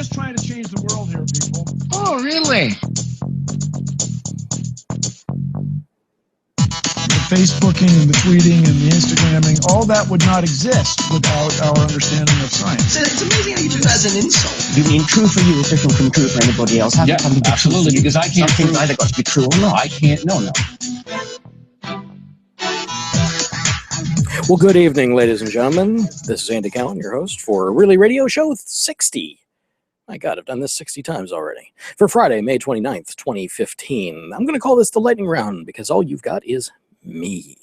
just trying to change the world here, people. Oh, really? The Facebooking and the tweeting and the Instagramming, all that would not exist without our understanding of science. So it's amazing how you do that as an insult. You mean true for you is different from true for anybody else? Yeah, absolutely, because I can't Something's either got to be true or not. I can't, no. Well, good evening, ladies and gentlemen. This is Andy Cowen, your host for ORly Radio Show 60. My God, I've done this 60 times already. For Friday, May 29th, 2015. I'm going to call this the lightning round because all you've got is me.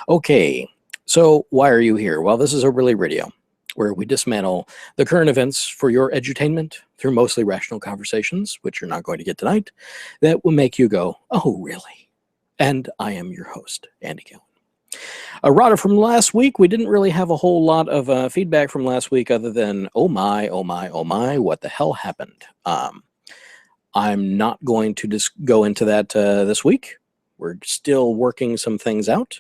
Okay, so why are you here? Well, this is ORly Radio, where we dismantle the current events for your edutainment through mostly rational conversations, which you're not going to get tonight, that will make you go, oh, really? And I am your host, Andy Cowen. Errata from last week. We didn't really have a whole lot of feedback from last week other than, oh my, what the hell happened? I'm not going to just go into that this week. We're still working some things out,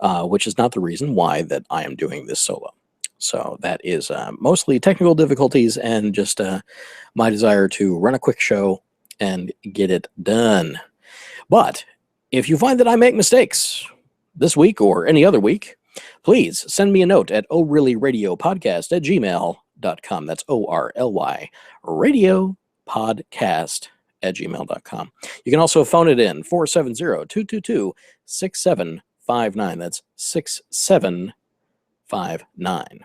which is not the reason why that I am doing this solo. So that is mostly technical difficulties and just my desire to run a quick show and get it done. But if you find that I make mistakes this week or any other week, please send me a note at orlyradiopodcast@gmail.com. That's ORLY radiopodcast@gmail.com. You can also phone it in 470-222-6759. That's 6759.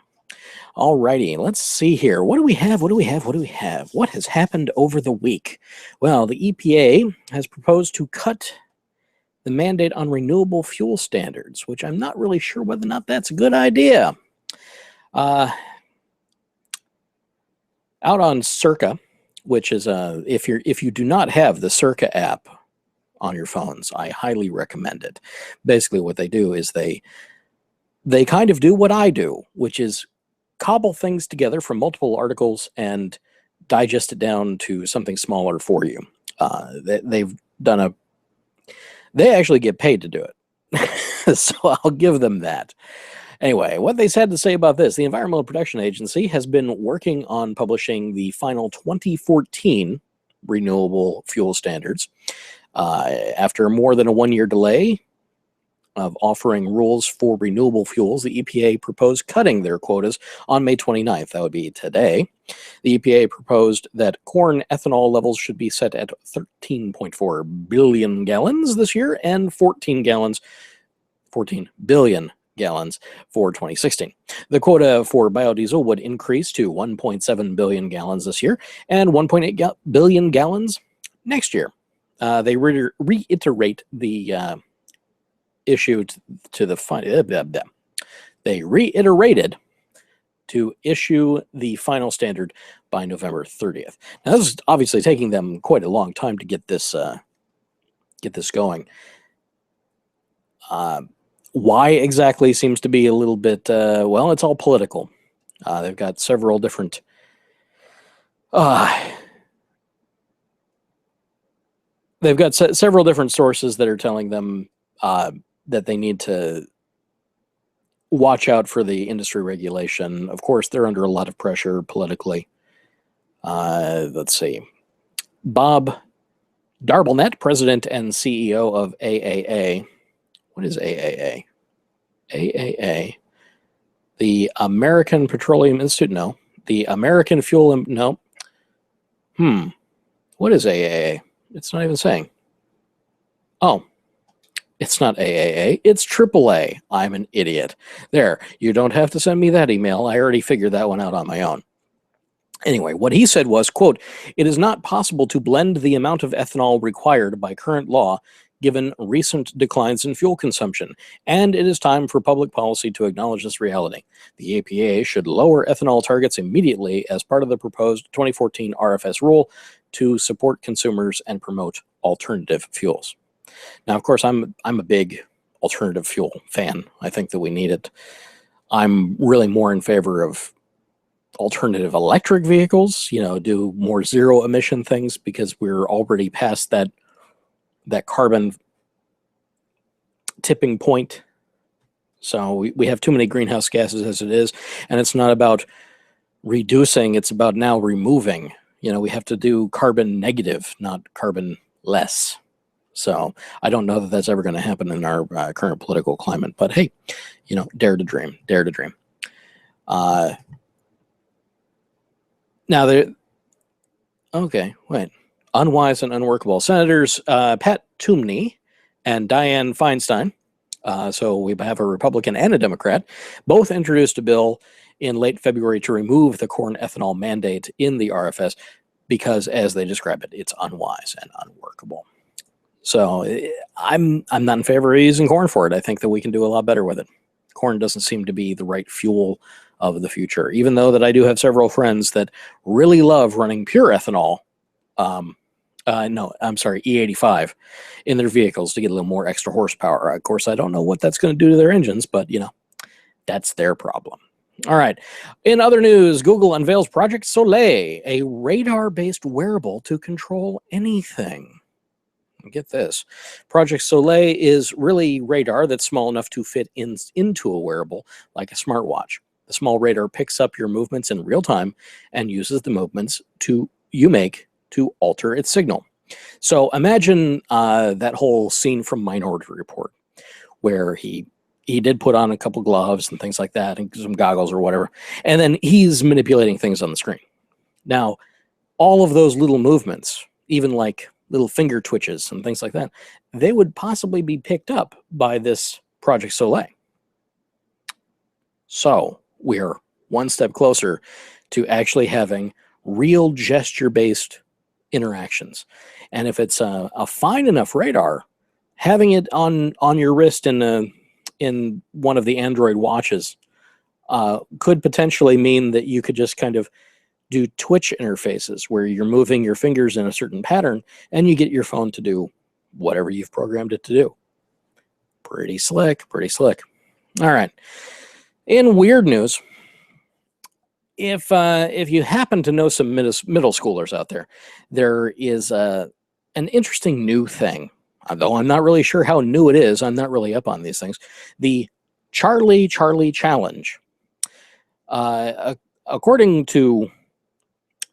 Alrighty, let's see here. What do we have? What has happened over the week? Well, the EPA has proposed to cut the mandate on renewable fuel standards, which I'm not really sure whether or not that's a good idea. Out on Circa, which is if you do not have the Circa app on your phones, I highly recommend it. Basically, what they do is they kind of do what I do, which is cobble things together from multiple articles and digest it down to something smaller for you. They actually get paid to do it. So I'll give them that. Anyway, what they had to say about this, the Environmental Protection Agency has been working on publishing the final 2014 renewable fuel standards. After more than a one-year delay of offering rules for renewable fuels, the EPA proposed cutting their quotas on May 29th. That would be today. The EPA proposed that corn ethanol levels should be set at 13.4 billion gallons this year and 14 billion gallons for 2016. The quota for biodiesel would increase to 1.7 billion gallons this year and 1.8 billion gallons next year. They reiterate the issue to the final. They reiterated to issue the final standard by November 30th. Now, this is obviously taking them quite a long time to get this going. Why exactly seems to be a little bit, well, it's all political. They've got several different several different sources that are telling them that they need to watch out for the industry regulation. Of course, they're under a lot of pressure politically. Let's see. Bob Darbelnet, president and CEO of AAA. What is AAA? AAA. The American Petroleum Institute? No. The American Fuel... No. What is AAA? It's not even saying. Oh. It's not AAA, it's AAA. I'm an idiot. There, you don't have to send me that email. I already figured that one out on my own. Anyway, what he said was, quote, "It is not possible to blend the amount of ethanol required by current law given recent declines in fuel consumption, and it is time for public policy to acknowledge this reality. The EPA should lower ethanol targets immediately as part of the proposed 2014 RFS rule to support consumers and promote alternative fuels." Now, of course, I'm a big alternative fuel fan. I think that we need it. I'm really more in favor of alternative electric vehicles, do more zero emission things because we're already past that carbon tipping point. So we have too many greenhouse gases as it is, and it's not about reducing, it's about now removing We have to do carbon negative, not carbon less. So I don't know that that's ever going to happen in our current political climate. But hey, dare to dream, dare to dream. Unwise and unworkable. Senators Pat Toomey and Dianne Feinstein, so we have a Republican and a Democrat, both introduced a bill in late February to remove the corn ethanol mandate in the RFS because, as they describe it, it's unwise and unworkable. So I'm not in favor of using corn for it. I think that we can do a lot better with it. Corn doesn't seem to be the right fuel of the future, even though that I do have several friends that really love running pure ethanol, E85 in their vehicles to get a little more extra horsepower. Of course, I don't know what that's going to do to their engines, but that's their problem. All right. In other news, Google unveils Project Soleil, a radar-based wearable to control anything. Get this. Project Soleil is really radar that's small enough to fit into a wearable like a smartwatch. The small radar picks up your movements in real time and uses the movements you make to alter its signal. So imagine that whole scene from Minority Report where he did put on a couple gloves and things like that and some goggles or whatever, and then he's manipulating things on the screen. Now, all of those little movements, even like little finger twitches and things like that, they would possibly be picked up by this Project Soleil. So we're one step closer to actually having real gesture-based interactions. And if it's a fine enough radar, having it on your wrist in one of the Android watches could potentially mean that you could just kind of do twitch interfaces where you're moving your fingers in a certain pattern and you get your phone to do whatever you've programmed it to do. Pretty slick, pretty slick. All right. In weird news, if you happen to know some middle schoolers out there, there is an interesting new thing. Although I'm not really sure how new it is, I'm not really up on these things. The Charlie Challenge. According to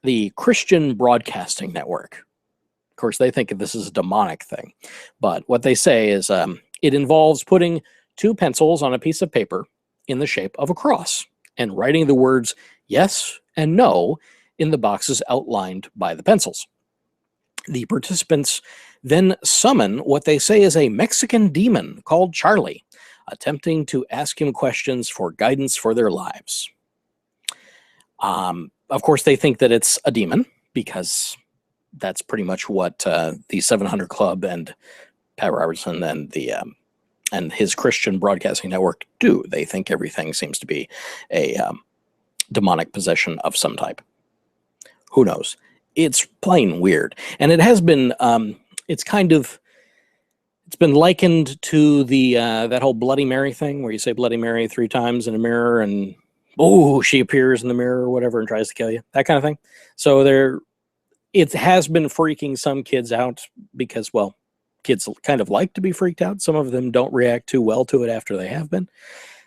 the Christian Broadcasting Network, of course, they think this is a demonic thing. But what they say is it involves putting two pencils on a piece of paper in the shape of a cross and writing the words yes and no in the boxes outlined by the pencils. The participants then summon what they say is a Mexican demon called Charlie, attempting to ask him questions for guidance for their lives. Of course, they think that it's a demon because that's pretty much what the 700 Club and Pat Robertson and his Christian Broadcasting Network do. They think everything seems to be a demonic possession of some type. Who knows? It's plain weird. And it has been, it's been likened to the that whole Bloody Mary thing where you say Bloody Mary 3 times in a mirror and, oh, she appears in the mirror or whatever and tries to kill you. That kind of thing. So it has been freaking some kids out because, well, kids kind of like to be freaked out. Some of them don't react too well to it after they have been.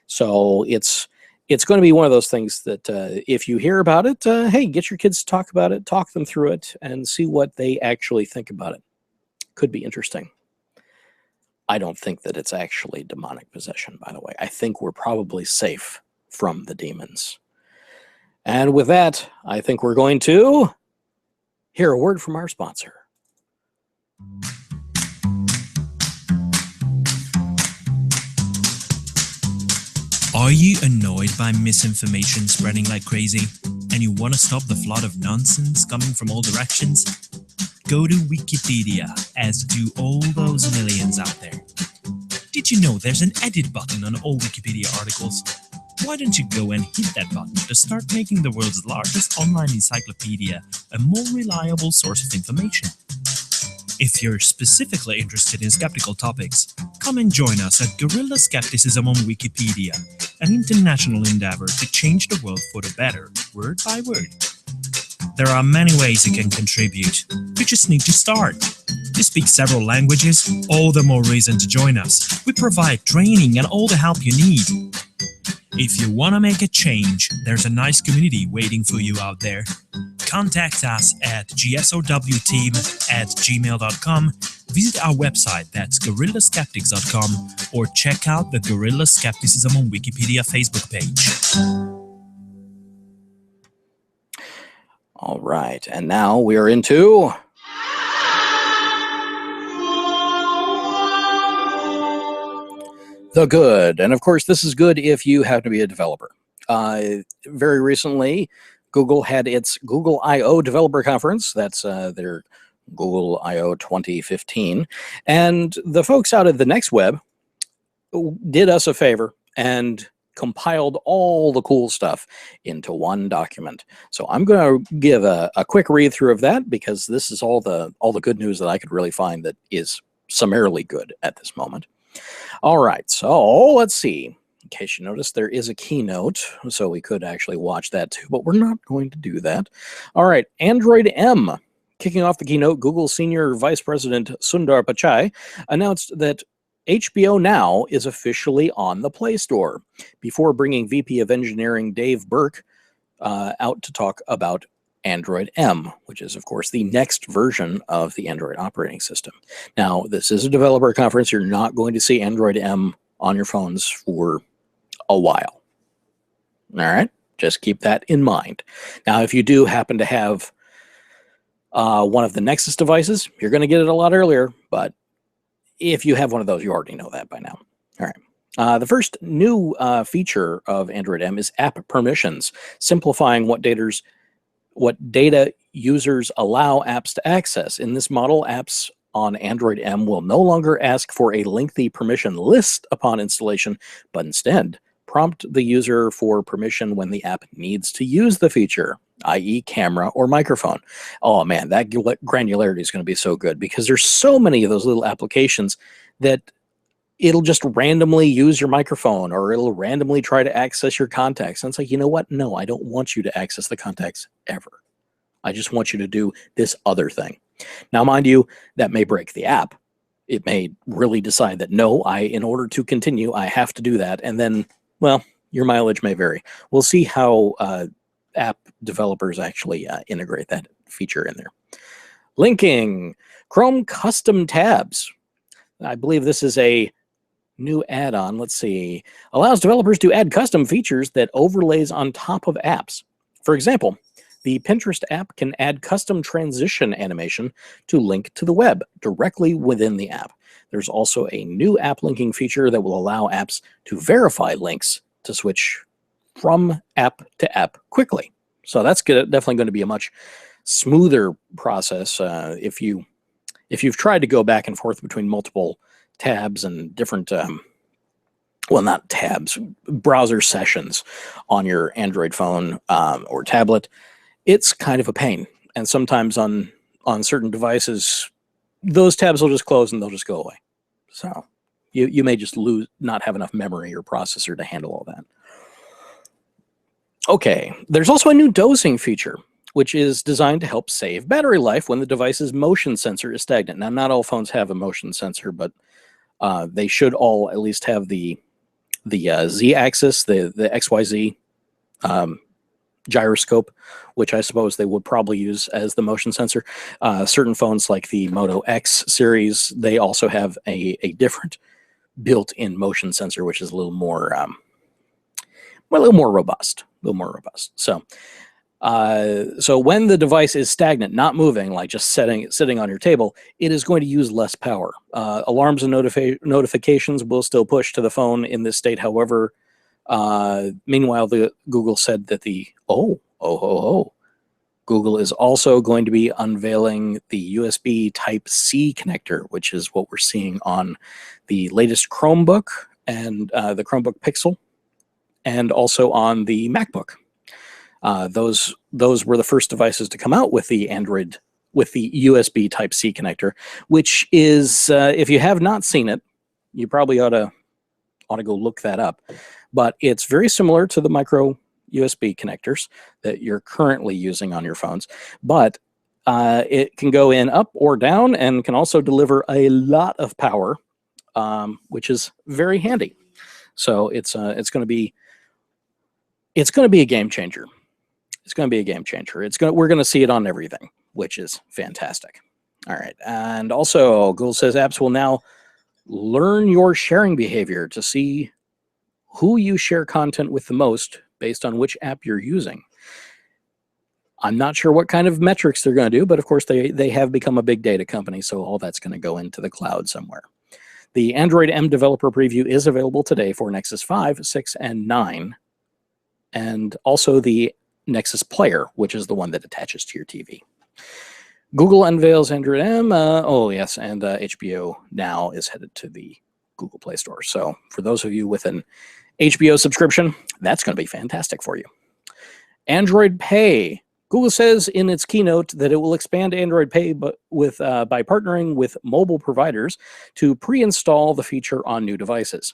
So it's going to be one of those things that if you hear about it, hey, get your kids to talk about it, talk them through it, and see what they actually think about it. Could be interesting. I don't think that it's actually demonic possession, by the way. I think we're probably safe from the demons. And with that, I think we're going to hear a word from our sponsor. Are you annoyed by misinformation spreading like crazy, and you want to stop the flood of nonsense coming from all directions? Go to Wikipedia, as do all those millions out there. Did you know there's an edit button on all Wikipedia articles? Why don't you go and hit that button to start making the world's largest online encyclopedia a more reliable source of information? If you're specifically interested in skeptical topics, come and join us at Guerrilla Skepticism on Wikipedia, an international endeavor to change the world for the better, word by word. There are many ways you can contribute. You just need to start. You speak several languages, all the more reason to join us. We provide training and all the help you need. If you want to make a change, there's a nice community waiting for you out there. Contact us at gsowteam@gmail.com. Visit our website, that's guerrillaskeptics.com, or check out the Guerrilla Skepticism on Wikipedia Facebook page. All right, and now we are into the good. And of course, this is good if you happen to be a developer. Very recently, Google had its Google I/O Developer Conference. That's their Google I/O 2015. And the folks out at the Next Web did us a favor and compiled all the cool stuff into one document. So I'm going to give a quick read through of that, because this is all the good news that I could really find that is summarily good at this moment. All right, so let's see. In case you noticed, there is a keynote, so we could actually watch that too, but we're not going to do that. All right, Android M. Kicking off the keynote, Google Senior Vice President Sundar Pichai announced that HBO Now is officially on the Play Store, before bringing VP of Engineering Dave Burke out to talk about Android M, which is, of course, the next version of the Android operating system. Now, this is a developer conference. You're not going to see Android M on your phones for a while. All right? Just keep that in mind. Now, if you do happen to have one of the Nexus devices, you're going to get it a lot earlier, but if you have one of those, you already know that by now. All right. The first new feature of Android M is app permissions, simplifying what data users allow apps to access. In this model, apps on Android M will no longer ask for a lengthy permission list upon installation, but instead prompt the user for permission when the app needs to use the feature, i.e. camera or microphone. Oh man, that granularity is going to be so good, because there's so many of those little applications that it'll just randomly use your microphone, or it'll randomly try to access your contacts. And it's like, you know what? No, I don't want you to access the contacts ever. I just want you to do this other thing. Now, mind you, that may break the app. It may really decide that, no, in order to continue, I have to do that. And then, well, your mileage may vary. We'll see how app developers actually integrate that feature in there. Linking Chrome custom tabs. I believe this is a new add-on. Let's see. Allows developers to add custom features that overlays on top of apps. For example, the Pinterest app can add custom transition animation to link to the web directly within the app. There's also a new app linking feature that will allow apps to verify links to switch from app to app quickly. So that's definitely going to be a much smoother process if you've tried to go back and forth between multiple tabs and different, well, not tabs, browser sessions on your Android phone or tablet. It's kind of a pain. And sometimes on certain devices, those tabs will just close and they'll just go away. So you may just not have enough memory or processor to handle all that. Okay, there's also a new dosing feature, which is designed to help save battery life when the device's motion sensor is stagnant. Now, not all phones have a motion sensor, but they should all at least have the Z-axis, the XYZ gyroscope, which I suppose they would probably use as the motion sensor. Certain phones like the Moto X series, they also have a different built-in motion sensor, which is a little more robust. So when the device is stagnant, not moving, like just sitting on your table, it is going to use less power. Alarms and notifications will still push to the phone in this state. However, meanwhile, Google said that Google is also going to be unveiling the USB Type-C connector, which is what we're seeing on the latest Chromebook and the Chromebook Pixel, and also on the MacBook. Those were the first devices to come out with the USB Type-C connector, which is, if you have not seen it, you probably ought to go look that up. But it's very similar to the micro USB connectors that you're currently using on your phones, but it can go in up or down and can also deliver a lot of power, which is very handy. So it's going to be a game changer. It's going to be a game changer. We're going to see it on everything, which is fantastic. All right. And also, Google says apps will now learn your sharing behavior to see who you share content with the most based on which app you're using. I'm not sure what kind of metrics they're going to do, but of course they have become a big data company, so all that's going to go into the cloud somewhere. The Android M developer preview is available today for Nexus 5, 6, and 9, and also the Nexus Player, which is the one that attaches to your TV. Google unveils Android M. And HBO Now is headed to the Google Play Store. So for those of you with an HBO subscription, that's going to be fantastic for you. Android Pay. Google says in its keynote that it will expand Android Pay by partnering with mobile providers to pre-install the feature on new devices.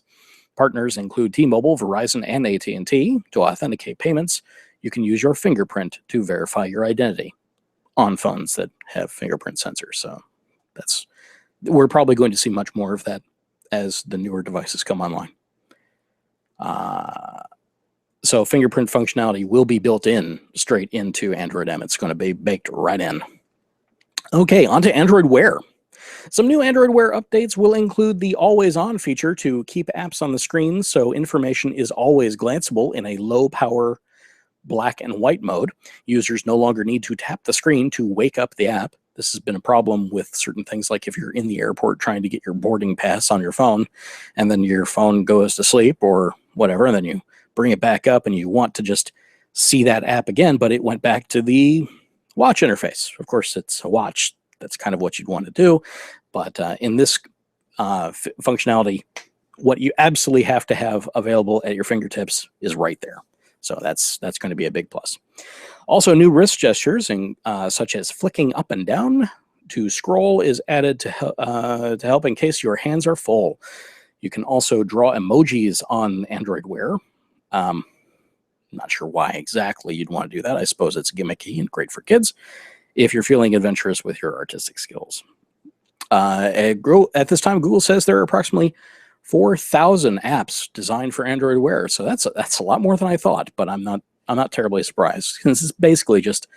Partners include T-Mobile, Verizon, and AT&T. To authenticate payments, you can use your fingerprint to verify your identity on phones that have fingerprint sensors. So we're probably going to see much more of that as the newer devices come online. So fingerprint functionality will be built in straight into Android M. It's going to be baked right in. Okay, on to Android Wear. Some new Android Wear updates will include the always on feature to keep apps on the screen so information is always glanceable in a low power black and white mode. Users no longer need to tap the screen to wake up the app. This has been a problem with certain things, like if you're in the airport trying to get your boarding pass on your phone and then your phone goes to sleep or whatever, and then you bring it back up and you want to just see that app again, but it went back to the watch interface. Of course, it's a watch. That's kind of what you'd want to do. But in this functionality, what you absolutely have to have available at your fingertips is right there. So that's going to be a big plus. Also, new wrist gestures, such as flicking up and down to scroll, is added to help in case your hands are full. You can also draw emojis on Android Wear. I'm not sure why exactly you'd want to do that. I suppose it's gimmicky and great for kids if you're feeling adventurous with your artistic skills. At this time, Google says there are approximately 4,000 apps designed for Android Wear. So that's a lot more than I thought, but I'm not terribly surprised. This is basically just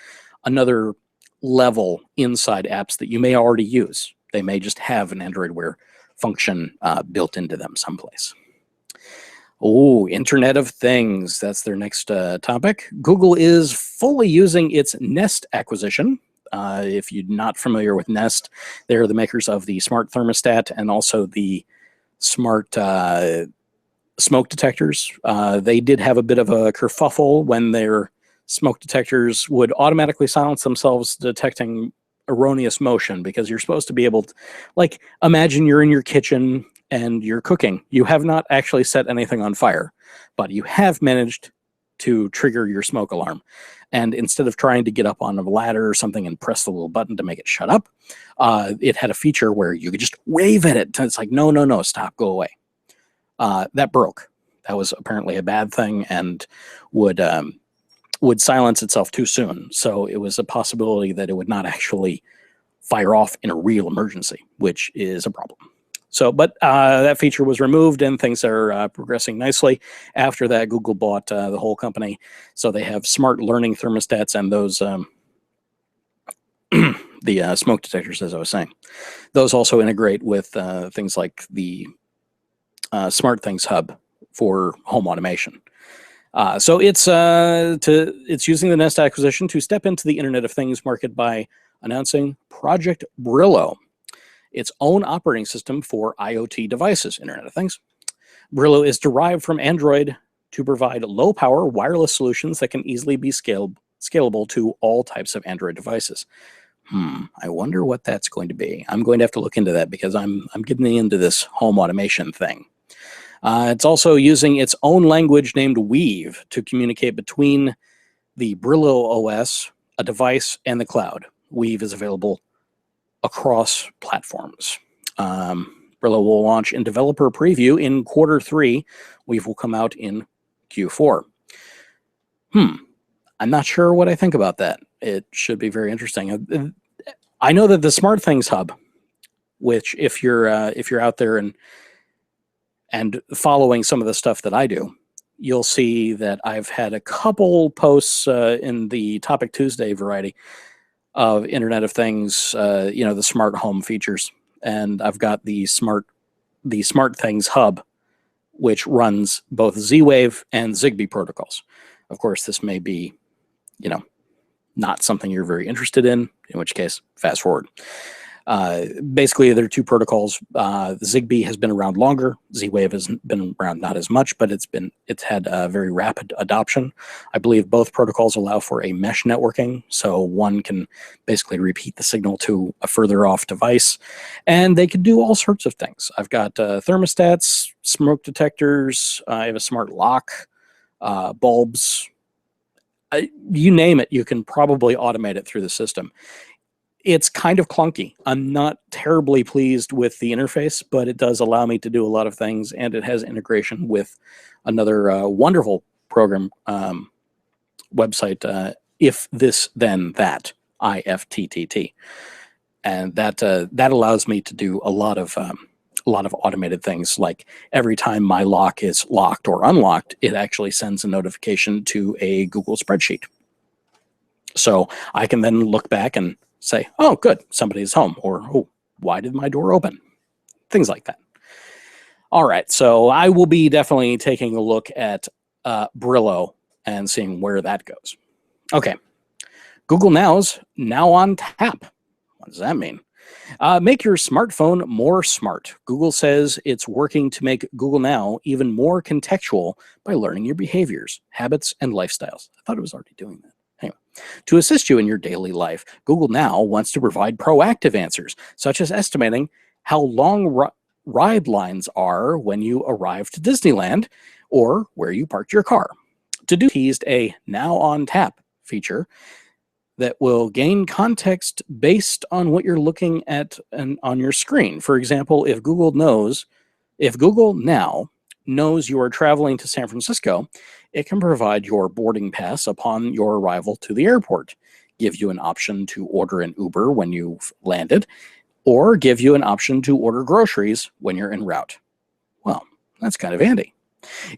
another level inside apps that you may already use. They may just have an Android Wear function built into them someplace. Oh, Internet of Things. That's their next topic. Google is fully using its Nest acquisition. If you're not familiar with Nest, they're the makers of the smart thermostat and also the smart smoke detectors. They did have a bit of a kerfuffle when their smoke detectors would automatically silence themselves detecting erroneous motion, because you're supposed to be able to, like, imagine you're in your kitchen and you're cooking. You have not actually set anything on fire, but you have managed to trigger your smoke alarm. And instead of trying to get up on a ladder or something and press the little button to make it shut up, it had a feature where you could just wave at it. It's like, no, stop, go away. That broke. That was apparently a bad thing and would silence itself too soon. So it was a possibility that it would not actually fire off in a real emergency, which is a problem. So, but that feature was removed and things are progressing nicely. After that, Google bought the whole company. So they have smart learning thermostats and those, the smoke detectors, as I was saying. Those also integrate with things like the Smart Things Hub for home automation. So it's using the Nest acquisition to step into the Internet of Things market by announcing Project Brillo, its own operating system for IoT devices, Internet of Things. Brillo is derived from Android to provide low-power wireless solutions that can easily be scalable to all types of Android devices. I wonder what that's going to be. I'm going to have to look into that because I'm getting into this home automation thing. It's also using its own language named Weave to communicate between the Brillo OS, a device, and the cloud. Weave is available across platforms. Brillo will launch in developer preview in Q3. Weave will come out in Q4. I'm not sure what I think about that. It should be very interesting. I know that the Smart Things Hub, which if you're out there and following some of the stuff that I do, you'll see that I've had a couple posts in the Topic Tuesday variety of Internet of Things, the smart home features. And I've got the Smart Things Hub, which runs both Z-Wave and Zigbee protocols. Of course, this may be, not something you're very interested in which case, fast forward. Basically, there are two protocols. Zigbee has been around longer. Z-Wave has been around not as much, but it's had a very rapid adoption. I believe both protocols allow for a mesh networking, so one can basically repeat the signal to a further off device, and they can do all sorts of things. I've got thermostats, smoke detectors. I have a smart lock, bulbs. You name it, you can probably automate it through the system. It's kind of clunky. I'm not terribly pleased with the interface, but it does allow me to do a lot of things, and it has integration with another wonderful program website, If This Then That, IFTTT, and that allows me to do a lot of automated things. Like every time my lock is locked or unlocked, it actually sends a notification to a Google spreadsheet, so I can then look back and say, oh, good, somebody's home, or, oh, why did my door open? Things like that. All right, so I will be definitely taking a look at Brillo and seeing where that goes. Okay, Google Now's now on tap. What does that mean? Make your smartphone more smart. Google says it's working to make Google Now even more contextual by learning your behaviors, habits, and lifestyles. I thought it was already doing that. Anyway, to assist you in your daily life, Google Now wants to provide proactive answers, such as estimating how long ride lines are when you arrive to Disneyland or where you parked your car. To do, teased a Now on Tap feature that will gain context based on what you're looking at on your screen. For example, if Google Now knows you are traveling to San Francisco, it can provide your boarding pass upon your arrival to the airport, give you an option to order an Uber when you've landed, or give you an option to order groceries when you're en route. Well, that's kind of handy.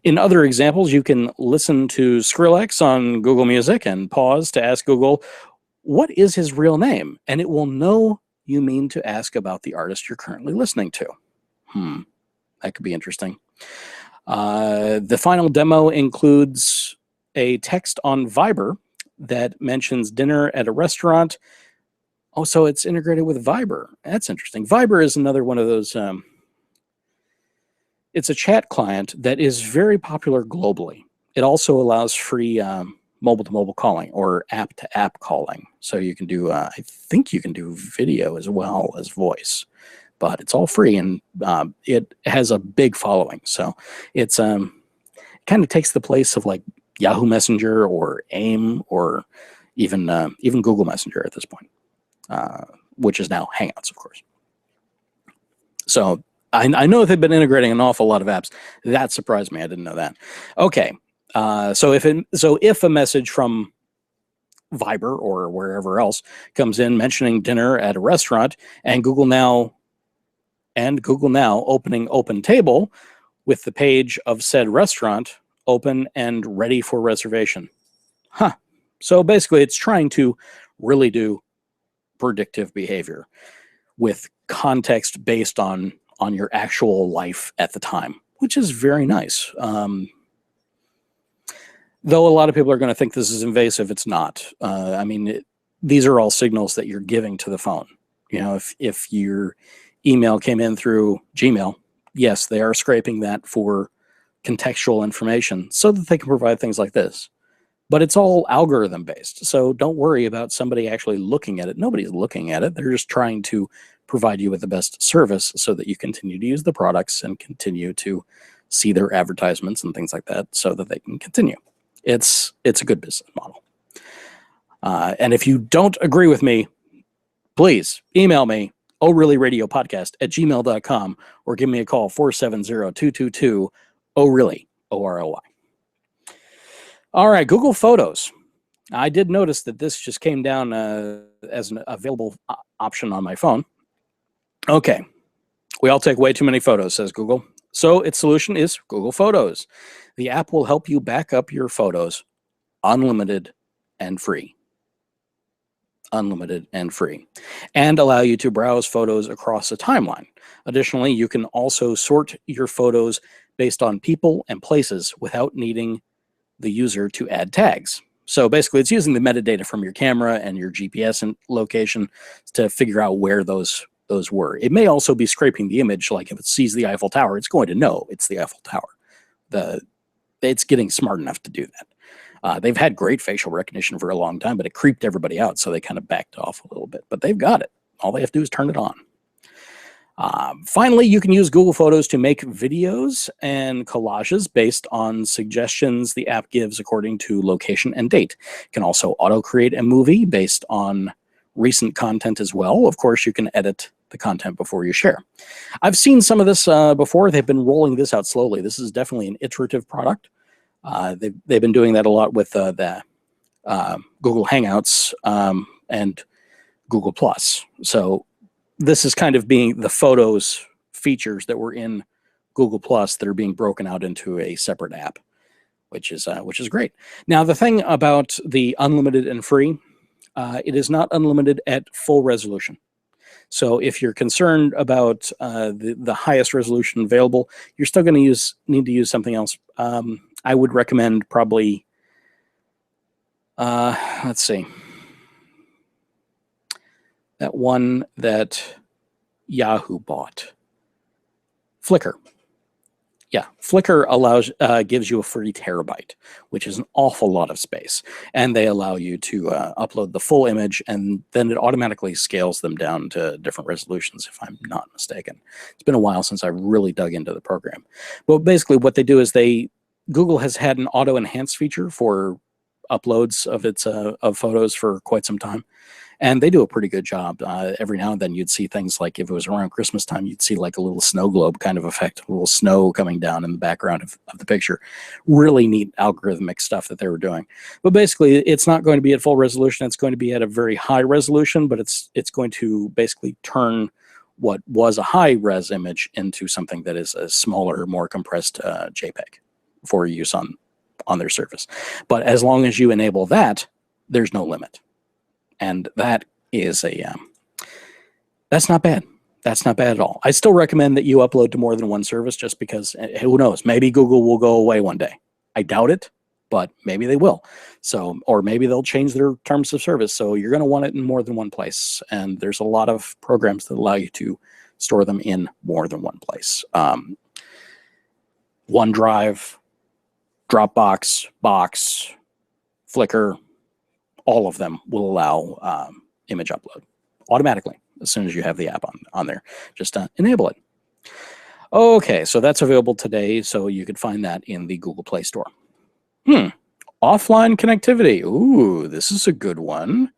In other examples, you can listen to Skrillex on Google Music and pause to ask Google, what is his real name? And it will know you mean to ask about the artist you're currently listening to. That could be interesting. The final demo includes a text on Viber that mentions dinner at a restaurant. Oh, so it's integrated with Viber. That's interesting. Viber is another one of those. It's a chat client that is very popular globally. It also allows free mobile-to-mobile calling or app-to-app calling. So you can do, I think you can do video as well as voice. But it's all free, and it has a big following. So it's kind of takes the place of like Yahoo Messenger or AIM or even Google Messenger at this point, which is now Hangouts, of course. So I know they've been integrating an awful lot of apps. That surprised me. I didn't know that. Okay, so if a message from Viber or wherever else comes in mentioning dinner at a restaurant, and Google Now opening Open Table with the page of said restaurant open and ready for reservation. So basically it's trying to really do predictive behavior with context based on your actual life at the time, which is very nice. Though a lot of people are going to think this is invasive, it's not. These are all signals that you're giving to the phone. If your email came in through Gmail, yes, they are scraping that for contextual information so that they can provide things like this. But it's all algorithm based, so don't worry about somebody actually looking at it. Nobody's looking at it. They're just trying to provide you with the best service so that you continue to use the products and continue to see their advertisements and things like that so that they can continue. It's a good business model. And if you don't agree with me, please email me, orlyradiopodcast@gmail.com, or give me a call, 470-222-ORly, ORLY. All right, Google Photos. I did notice that this just came down as an available option on my phone. Okay, we all take way too many photos, says Google. So its solution is Google Photos. The app will help you back up your photos unlimited and free. Unlimited and free, and allow you to browse photos across a timeline. Additionally, you can also sort your photos based on people and places without needing the user to add tags. So basically, it's using the metadata from your camera and your GPS location to figure out where those were. It may also be scraping the image, like if it sees the Eiffel Tower, it's going to know it's the Eiffel Tower. It's getting smart enough to do that. They've had great facial recognition for a long time, but it creeped everybody out, so they kind of backed off a little bit. But they've got it. All they have to do is turn it on. Finally, you can use Google Photos to make videos and collages based on suggestions the app gives according to location and date. You can also auto-create a movie based on recent content as well. Of course, you can edit the content before you share. I've seen some of this before. They've been rolling this out slowly. This is definitely an iterative product. They've been doing that a lot with the Google Hangouts and Google Plus. So this is kind of being the photos features that were in Google Plus that are being broken out into a separate app, which is great. Now, the thing about the unlimited and free, it is not unlimited at full resolution. So if you're concerned about the highest resolution available, you're still going to need to use something else. I would recommend probably, let's see, that one that Yahoo bought, Flickr. Yeah, Flickr gives you a free terabyte, which is an awful lot of space. And they allow you to upload the full image, and then it automatically scales them down to different resolutions, if I'm not mistaken. It's been a while since I really dug into the program. But basically what they do is Google has had an auto-enhance feature for uploads of its of photos for quite some time. And they do a pretty good job. Every now and then you'd see things like, if it was around Christmas time, you'd see like a little snow globe kind of effect, a little snow coming down in the background of the picture. Really neat algorithmic stuff that they were doing. But basically, it's not going to be at full resolution. It's going to be at a very high resolution, but it's going to basically turn what was a high-res image into something that is a smaller, more compressed JPEG for use on their service. But as long as you enable that, there's no limit. And that is that's not bad. That's not bad at all. I still recommend that you upload to more than one service, just because who knows, maybe Google will go away one day. I doubt it, but maybe they will. So, or maybe they'll change their terms of service. So you're going to want it in more than one place. And there's a lot of programs that allow you to store them in more than one place. OneDrive, Dropbox, Box, Flickr, all of them will allow image upload automatically as soon as you have the app on there. Just enable it. Okay, so that's available today, so you could find that in the Google Play Store. Offline connectivity. Ooh, this is a good one.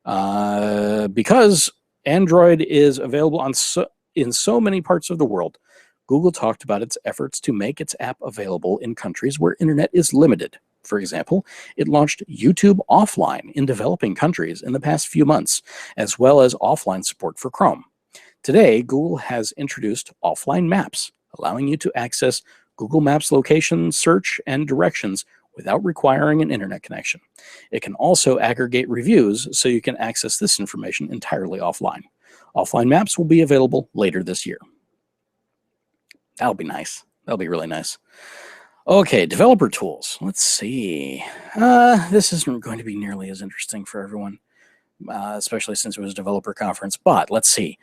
Because Android is available in so many parts of the world, Google talked about its efforts to make its app available in countries where internet is limited. For example, it launched YouTube Offline in developing countries in the past few months, as well as offline support for Chrome. Today, Google has introduced offline maps, allowing you to access Google Maps location, search, and directions without requiring an internet connection. It can also aggregate reviews, so you can access this information entirely offline. Offline maps will be available later this year. That'll be nice. That'll be really nice. Okay, developer tools. Let's see. This isn't going to be nearly as interesting for everyone, especially since it was a developer conference. But let's see.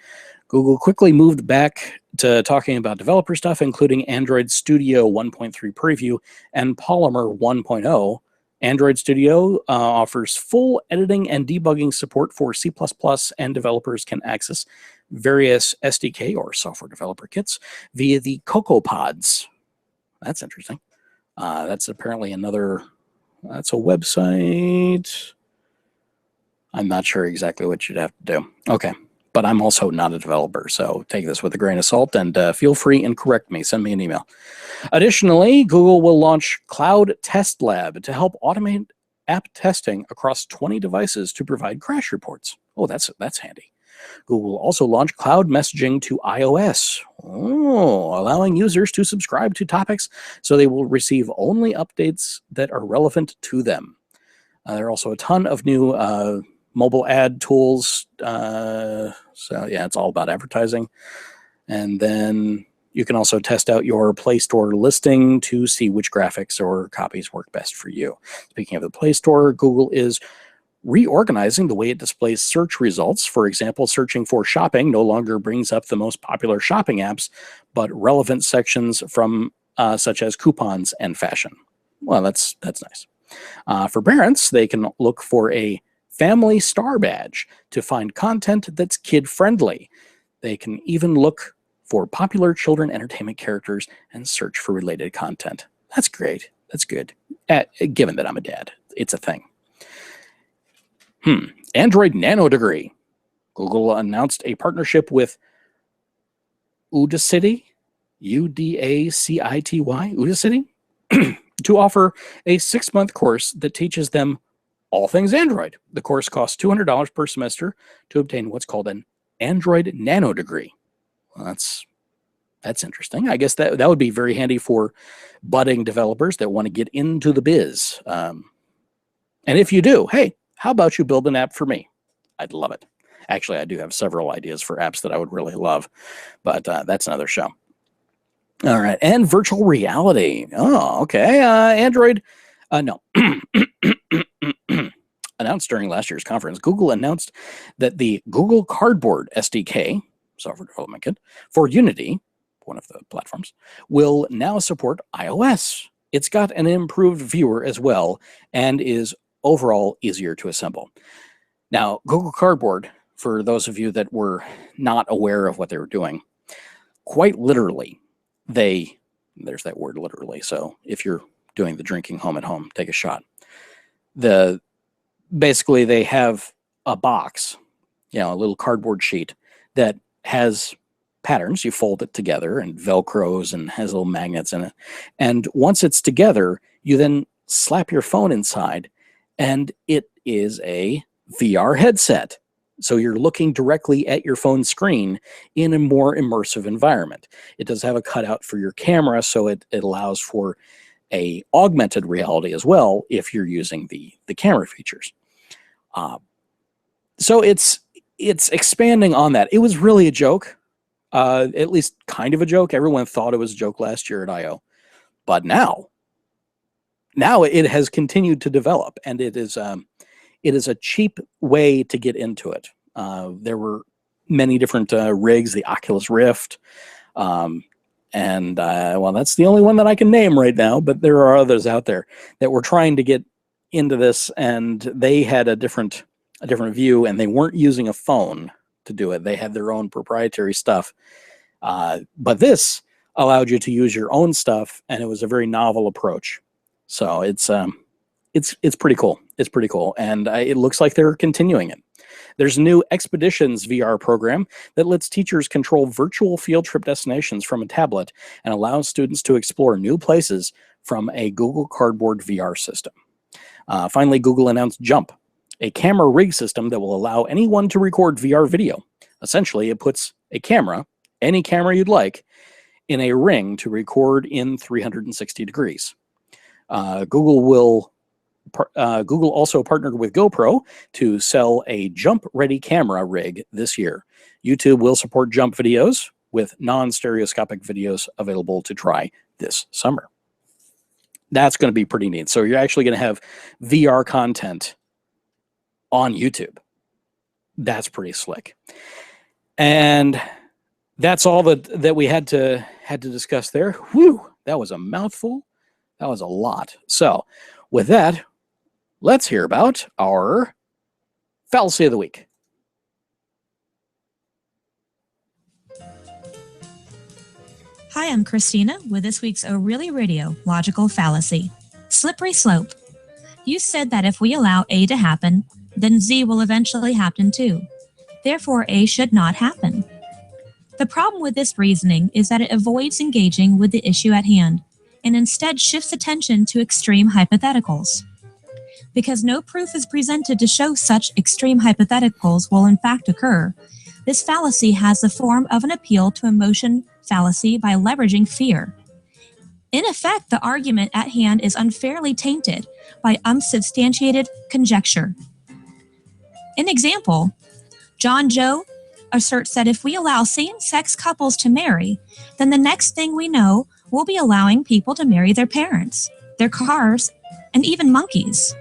Google quickly moved back to talking about developer stuff, including Android Studio 1.3 Preview and Polymer 1.0. Android Studio offers full editing and debugging support for C++, and developers can access various SDK or software developer kits via the CocoaPods. That's interesting. That's apparently that's a website. I'm not sure exactly what you'd have to do. Okay, but I'm also not a developer, so take this with a grain of salt, and feel free and correct me. Send me an email. Additionally, Google will launch Cloud Test Lab to help automate app testing across 20 devices to provide crash reports. Oh, that's handy. Google also launched cloud messaging to iOS, allowing users to subscribe to topics so they will receive only updates that are relevant to them. There are also a ton of new mobile ad tools. So yeah, it's all about advertising. And then you can also test out your Play Store listing to see which graphics or copies work best for you. Speaking of the Play Store, Google is reorganizing the way it displays search results. For example, searching for shopping no longer brings up the most popular shopping apps, but relevant sections from such as coupons and fashion. Well, that's nice. For parents, they can look for a Family Star badge to find content that's kid-friendly. They can even look for popular children entertainment characters and search for related content. That's great. That's good. Given that I'm a dad, it's a thing. Android Nano Degree. Google announced a partnership with Udacity, U-D-A-C-I-T-Y, Udacity, to offer a 6-month course that teaches them all things Android. The course costs $200 per semester to obtain what's called an Android Nano Degree. Well, that's interesting. I guess that would be very handy for budding developers that want to get into the biz. And if you do, hey, how about you build an app for me? I'd love it. Actually, I do have several ideas for apps that I would really love, but that's another show. All right, and virtual reality. Oh, okay. Android, no. Announced during last year's conference, Google announced that the Google Cardboard SDK, software development kit, for Unity, one of the platforms, will now support iOS. It's got an improved viewer as well and is overall easier to assemble. Now, Google Cardboard, for those of you that were not aware of what they were doing, quite literally, there's that word literally, so if you're doing the drinking home at home, take a shot. Basically, they have a box, a little cardboard sheet that has patterns. You fold it together and Velcros and has little magnets in it. And once it's together, you then slap your phone inside and it is a VR headset. So you're looking directly at your phone screen in a more immersive environment. It does have a cutout for your camera, so it allows for a augmented reality as well if you're using the camera features. So it's expanding on that. It was really a joke, at least kind of a joke. Everyone thought it was a joke last year at I/O, but now it has continued to develop, and it is a cheap way to get into it. There were many different rigs, the Oculus Rift, and well, that's the only one that I can name right now, but there are others out there that were trying to get into this, and they had a different view, and they weren't using a phone to do it. They had their own proprietary stuff, but this allowed you to use your own stuff, and it was a very novel approach. So it's pretty cool. It's pretty cool, and it looks like they're continuing it. There's a new Expeditions VR program that lets teachers control virtual field trip destinations from a tablet and allows students to explore new places from a Google Cardboard VR system. Finally, Google announced Jump, a camera rig system that will allow anyone to record VR video. Essentially, it puts a camera, any camera you'd like, in a ring to record in 360 degrees. Google also partnered with GoPro to sell a jump-ready camera rig this year. YouTube will support jump videos with non-stereoscopic videos available to try this summer. That's going to be pretty neat. So you're actually going to have VR content on YouTube. That's pretty slick. And that's all that we had to discuss there. Whew, that was a mouthful. That was a lot. So with that, let's hear about our Fallacy of the Week. Hi, I'm Christina with this week's ORly Radio Logical Fallacy. Slippery slope. You said that if we allow A to happen, then Z will eventually happen too. Therefore, A should not happen. The problem with this reasoning is that it avoids engaging with the issue at hand and instead shifts attention to extreme hypotheticals. Because no proof is presented to show such extreme hypotheticals will in fact occur, This fallacy has the form of an appeal to emotion fallacy by leveraging fear. In effect, the argument at hand is unfairly tainted by unsubstantiated conjecture. An example, John Joe asserts that if we allow same-sex couples to marry, then the next thing we know, we'll be allowing people to marry their parents, their cars, and even monkeys.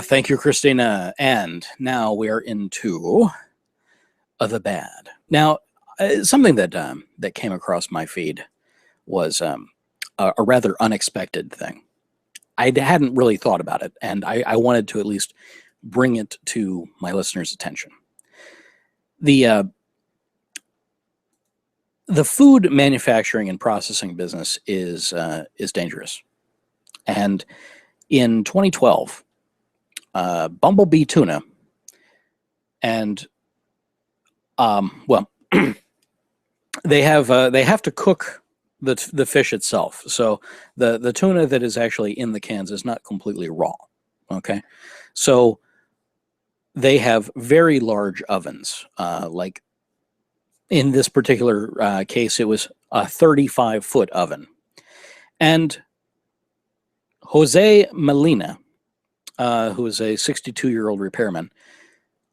Thank you, Christina. And now we are into the bad. Now, something that came across my feed was a rather unexpected thing. I hadn't really thought about it, and I wanted to at least bring it to my listeners' attention. The food manufacturing and processing business is dangerous. And in 2012, Bumblebee Tuna and they have to cook the fish itself. So the tuna that is actually in the cans is not completely raw. Okay, so they have very large ovens. Like in this particular case, it was a 35-foot oven, and Jose Molina, who is a 62-year-old repairman,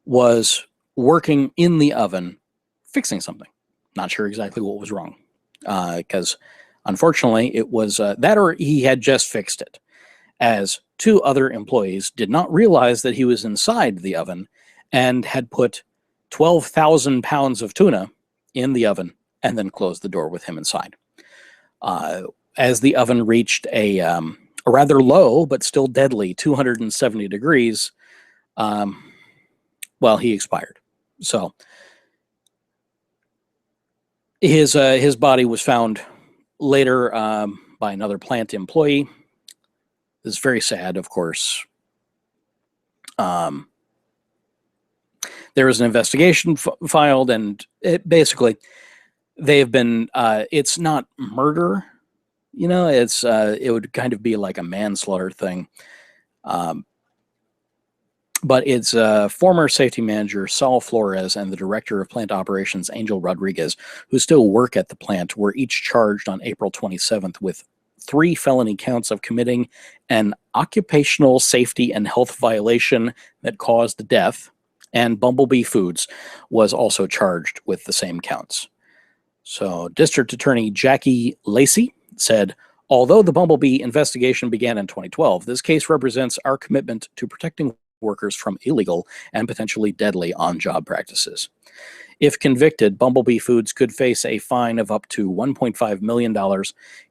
was working in the oven fixing something. Not sure exactly what was wrong, because unfortunately it was that, or he had just fixed it, as two other employees did not realize that he was inside the oven and had put 12,000 pounds of tuna in the oven and then closed the door with him inside. As the oven reached a rather low but still deadly 270 degrees, he expired. So his body was found later by another plant employee. This is very sad, of course. There was an investigation filed, and basically they have been. It's not murder. It's it would kind of be like a manslaughter thing. But it's former safety manager Saul Flores and the director of plant operations Angel Rodriguez, who still work at the plant, were each charged on April 27th with 3 felony counts of committing an occupational safety and health violation that caused death, and Bumblebee Foods was also charged with the same counts. So District Attorney Jackie Lacey said, although the Bumblebee investigation began in 2012, this case represents our commitment to protecting workers from illegal and potentially deadly on-job practices. If convicted, Bumblebee Foods could face a fine of up to $1.5 million.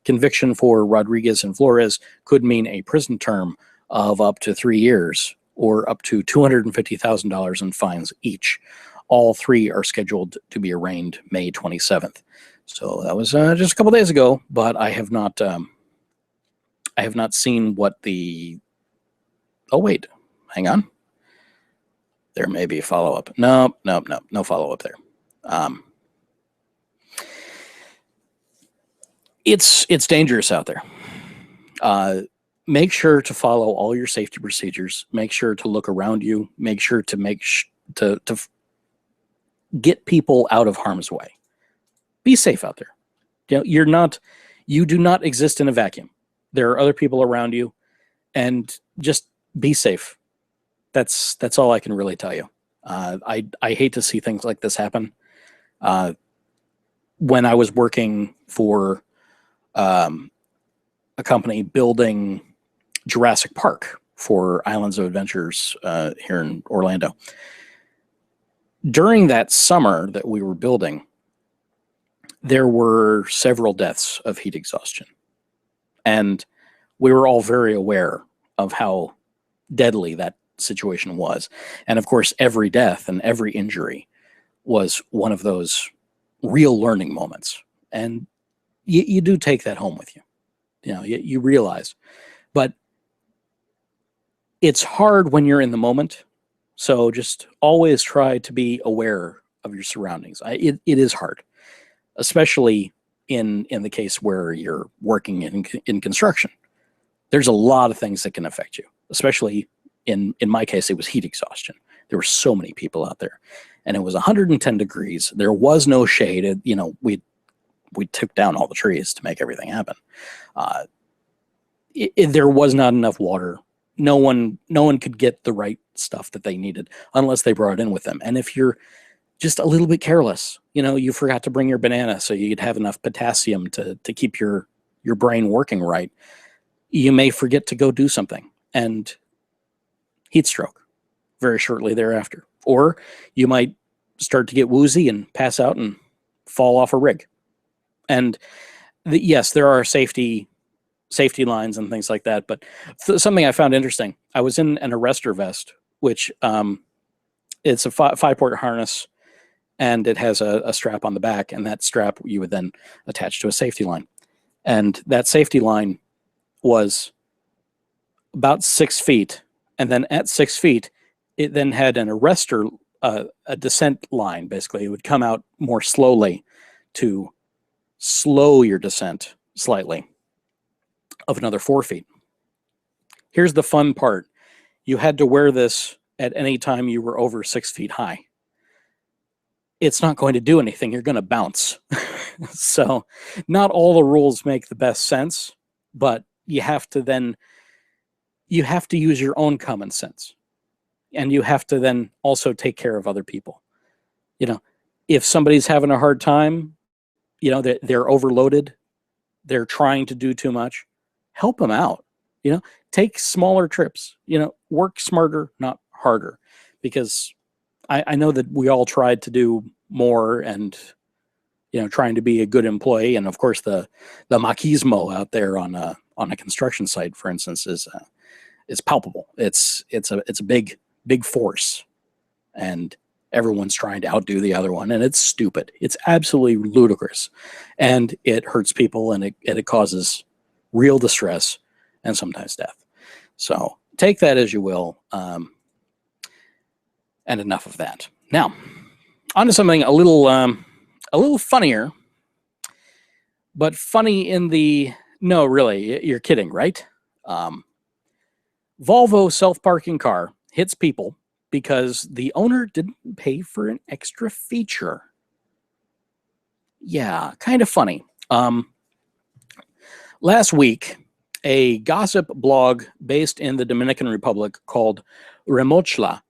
Conviction for Rodriguez and Flores could mean a prison term of up to 3 years or up to $250,000 in fines each. All 3 are scheduled to be arraigned May 27th. So that was just a couple days ago, but I have not seen what the... Oh, wait. Hang on. There may be a follow-up. No follow-up there. It's dangerous out there. Make sure to follow all your safety procedures. Make sure to look around you. Make sure to to get people out of harm's way. Be safe out there. You do not exist in a vacuum. There are other people around you, and just be safe. That's all I can really tell you. I hate to see things like this happen. When I was working for a company building Jurassic Park for Islands of Adventures here in Orlando, during that summer that we were building, there were several deaths of heat exhaustion. And we were all very aware of how deadly that situation was. And of course, every death and every injury was one of those real learning moments. And you do take that home with you. You realize. But it's hard when you're in the moment. So just always try to be aware of your surroundings. It is hard, especially in the case where you're working in construction. There's a lot of things that can affect you, especially in my case, it was heat exhaustion. There were so many people out there, and it was 110 degrees. There was no shade. We took down all the trees to make everything happen. There was not enough water. No one could get the right stuff that they needed unless they brought it in with them. And if you're just a little bit careless, you forgot to bring your banana so you'd have enough potassium to keep your brain working right, you may forget to go do something and heat stroke very shortly thereafter. Or you might start to get woozy and pass out and fall off a rig. And yes, there are safety lines and things like that. But something I found interesting, I was in an arrestor vest, which it's a 5-port harness, and it has a strap on the back, and that strap you would then attach to a safety line. And that safety line was about 6 feet. And then at 6 feet, it then had an arrestor, a descent line, basically. It would come out more slowly to slow your descent slightly of another 4 feet. Here's the fun part. You had to wear this at any time you were over 6 feet high. It's not going to do anything. You're going to bounce. So not all the rules make the best sense, but you have to use your own common sense. And you have to then also take care of other people. If somebody's having a hard time, they're overloaded, they're trying to do too much, help them out. Take smaller trips, work smarter, not harder. Because I know that we all tried to do more and, trying to be a good employee. And of course the machismo out there on a construction site, for instance, is palpable. It's a big force, and everyone's trying to outdo the other one, and it's stupid. It's absolutely ludicrous, and it hurts people, and it causes real distress and sometimes death. So take that as you will, and enough of that. Now, on to something a little funnier, but funny in the no, really, you're kidding, right? Volvo self-parking car hits people because the owner didn't pay for an extra feature. Yeah, kind of funny. Last week, a gossip blog based in the Dominican Republic called Remochla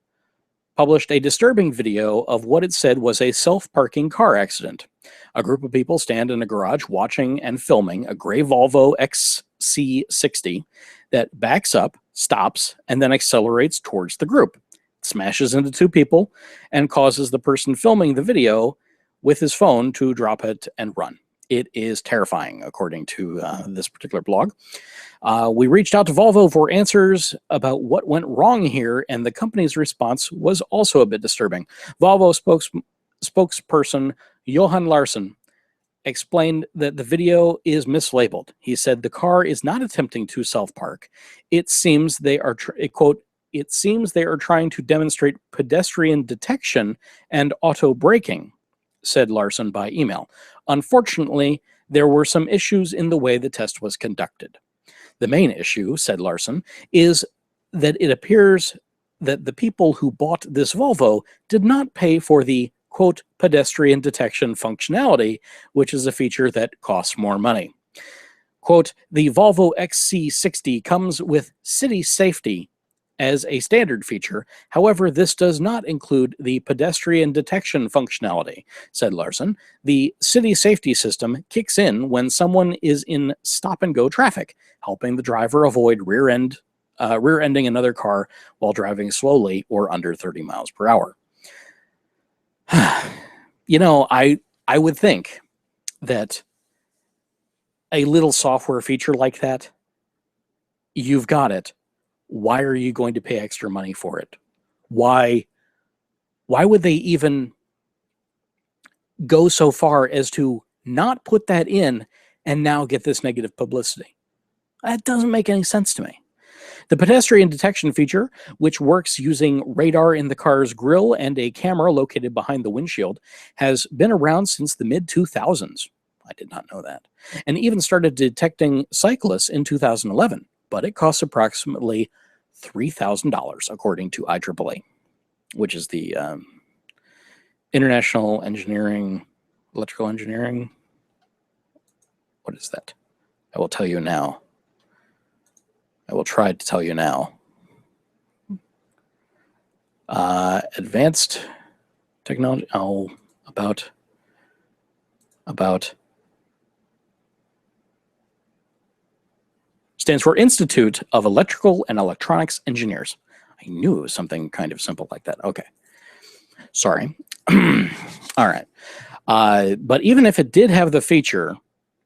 published a disturbing video of what it said was a self-parking car accident. A group of people stand in a garage watching and filming a gray Volvo XC60 that backs up, stops, and then accelerates towards the group. It smashes into 2 people and causes the person filming the video with his phone to drop it and run. It is terrifying, according to this particular blog. We reached out to Volvo for answers about what went wrong here, and the company's response was also a bit disturbing. Volvo spokesperson Johan Larsson explained that the video is mislabeled. He said the car is not attempting to self-park. It seems they are, quote, it seems they are trying to demonstrate pedestrian detection and auto braking, said Larsson by email. Unfortunately, there were some issues in the way the test was conducted. The main issue, said Larsson, is that it appears that the people who bought this Volvo did not pay for the, quote, pedestrian detection functionality, which is a feature that costs more money. Quote, the Volvo XC60 comes with city safety as a standard feature. However, this does not include the pedestrian detection functionality, said Larsson. The city safety system kicks in when someone is in stop-and-go traffic, helping the driver avoid rear-ending another car while driving slowly or under 30 miles per hour. I would think that a little software feature like that, you've got it. Why are you going to pay extra money for it? Why would they even go so far as to not put that in and now get this negative publicity? That doesn't make any sense to me. The pedestrian detection feature, which works using radar in the car's grille and a camera located behind the windshield, has been around since the mid-2000s. I did not know that. And even started detecting cyclists in 2011, but it costs approximately $3,000, according to IEEE, which is the International Electrical Engineering. What is that? I will tell you now. I will try to tell you now. Advanced technology. Oh, about. Stands for Institute of Electrical and Electronics Engineers. I knew it was something kind of simple like that. Okay. Sorry. All right. But even if it did have the feature,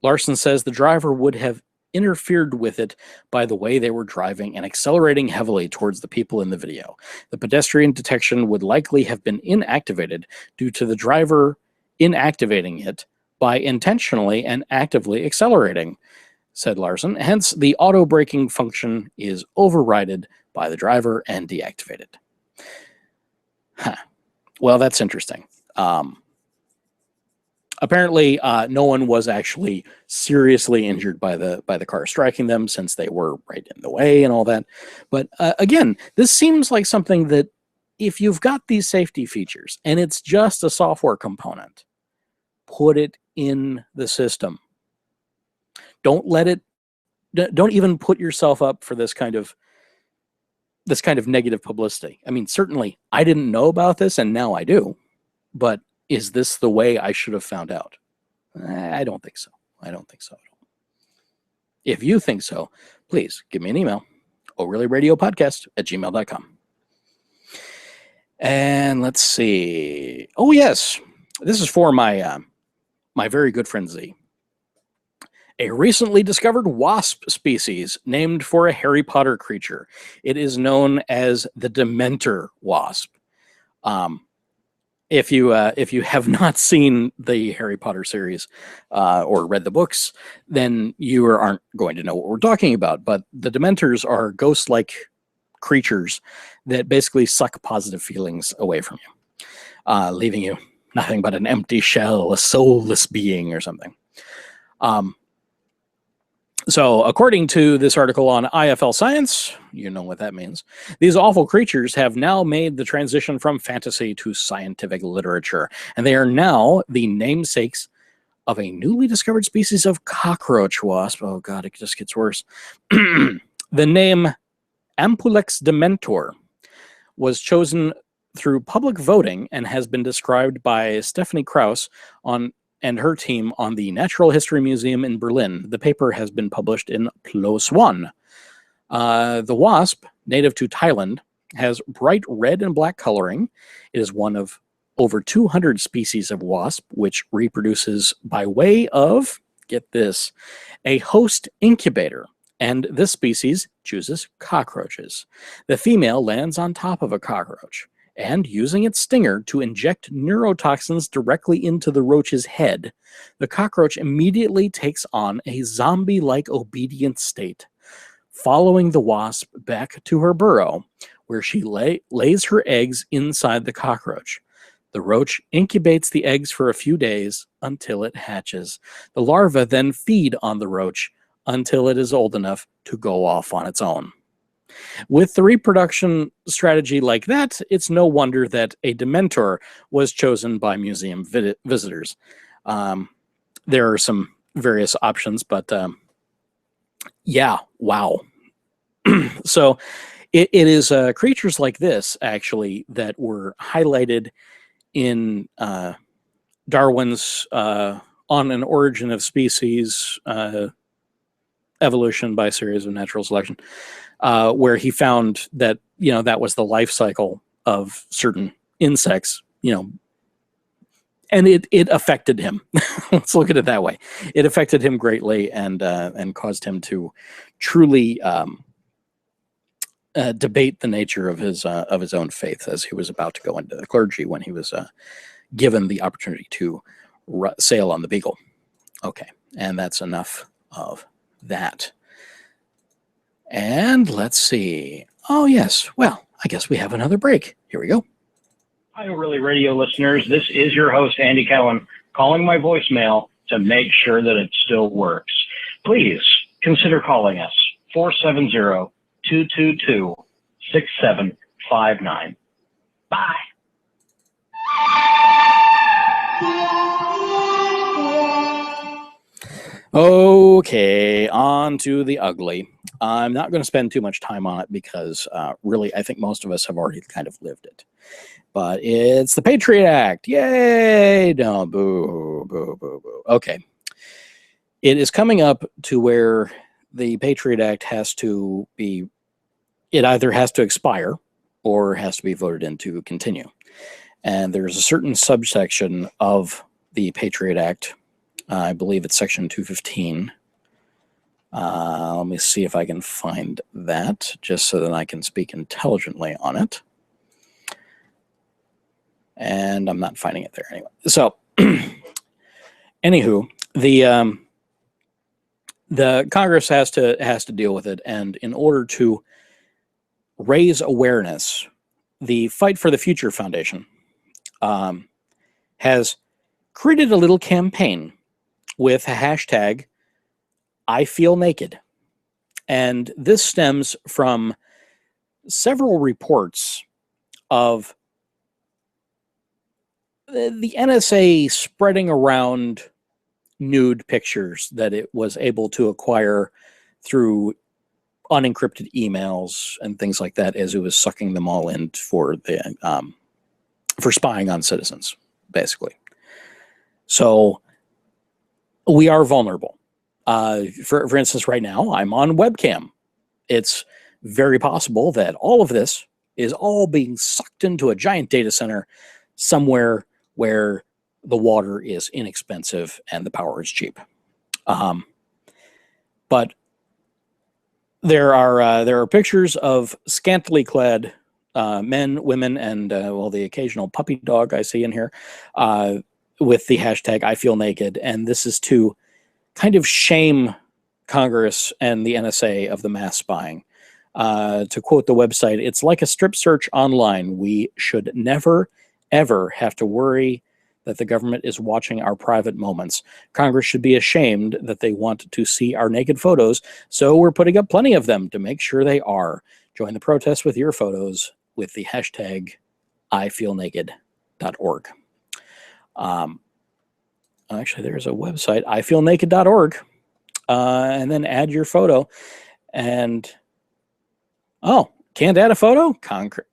Larson says the driver would have interfered with it by the way they were driving and accelerating heavily towards the people in the video. The pedestrian detection would likely have been inactivated due to the driver inactivating it by intentionally and actively accelerating, said Larson. Hence, the auto braking function is overridden by the driver and deactivated. Huh. Well, that's interesting. Apparently, no one was actually seriously injured by the car striking them, since they were right in the way and all that. But again, this seems like something that, if you've got these safety features and it's just a software component, put it in the system. Don't even put yourself up for this kind of negative publicity. I mean, certainly I didn't know about this, and now I do, but is this the way I should have found out? I don't think so. I don't think so at all. If you think so, please give me an email, orlyradiopodcast@gmail.com. And let's see. Oh, yes. This is for my very good friend Z. A recently discovered wasp species named for a Harry Potter creature. It is known as the Dementor wasp. If you have not seen the Harry Potter series or read the books, then you aren't going to know what we're talking about. But the Dementors are ghost-like creatures that basically suck positive feelings away from you, leaving you nothing but an empty shell, a soulless being or something. So according to this article on IFL Science, you know what that means, these awful creatures have now made the transition from fantasy to scientific literature, and they are now the namesakes of a newly discovered species of cockroach wasp. Oh God, it just gets worse. The name Ampulex dementor was chosen through public voting and has been described by Stephanie Krauss and her team on the Natural History Museum in Berlin. The paper has been published in PLOS ONE. The wasp, native to Thailand, has bright red and black coloring. It is one of over 200 species of wasp, which reproduces by way of, get this, a host incubator. And this species chooses cockroaches. The female lands on top of a cockroach, and using its stinger to inject neurotoxins directly into the roach's head, the cockroach immediately takes on a zombie-like obedient state, following the wasp back to her burrow, where she lays her eggs inside the cockroach. The roach incubates the eggs for a few days until it hatches. The larvae then feed on the roach until it is old enough to go off on its own. With the reproduction strategy like that, it's no wonder that a Dementor was chosen by museum visitors. There are some various options, but yeah, wow. So it is creatures like this, actually, that were highlighted in Darwin's On an Origin of Species Evolution by Series of Natural Selection, where he found that, that was the life cycle of certain insects, and it affected him. Let's look at it that way. It affected him greatly and caused him to truly debate the nature of his own faith as he was about to go into the clergy when he was given the opportunity to sail on the Beagle. Okay, and that's enough of that. And let's see. Oh, yes. Well, I guess we have another break. Here we go. Hi, ORly Radio listeners. This is your host, Andy Cowen, calling my voicemail to make sure that it still works. Please consider calling us, 470-222-6759. Bye. Okay, on to the ugly. I'm not going to spend too much time on it because really, I think most of us have already kind of lived it. But it's the Patriot Act. Yay! No, boo, boo, boo, boo. Okay. It is coming up to where the Patriot Act has to be, it either has to expire or has to be voted in to continue. And there's a certain subsection of the Patriot Act, I believe it's section 215. Let me see if I can find that, just so that I can speak intelligently on it. And I'm not finding it there anyway. So, anywho, the Congress has to deal with it, and in order to raise awareness, the Fight for the Future Foundation has created a little campaign with a hashtag #IFeelNaked, and this stems from several reports of the NSA spreading around nude pictures that it was able to acquire through unencrypted emails and things like that, as it was sucking them all in for spying on citizens, basically. So we are vulnerable. For instance, right now I'm on webcam. It's very possible that all of this is all being sucked into a giant data center somewhere where the water is inexpensive and the power is cheap. But there are pictures of scantily clad men, women, and well, the occasional puppy dog I see in here with the hashtag #IFeelNaked, and this is to kind of shame Congress and the NSA of the mass spying. To quote the website, "It's like a strip search online. We should never, ever have to worry that the government is watching our private moments. Congress should be ashamed that they want to see our naked photos, so we're putting up plenty of them to make sure they are. Join the protest with your photos with the hashtag ifeelnaked.org." Actually, there's a website, ifeelnaked.org, and then add your photo. And, oh, can't add a photo?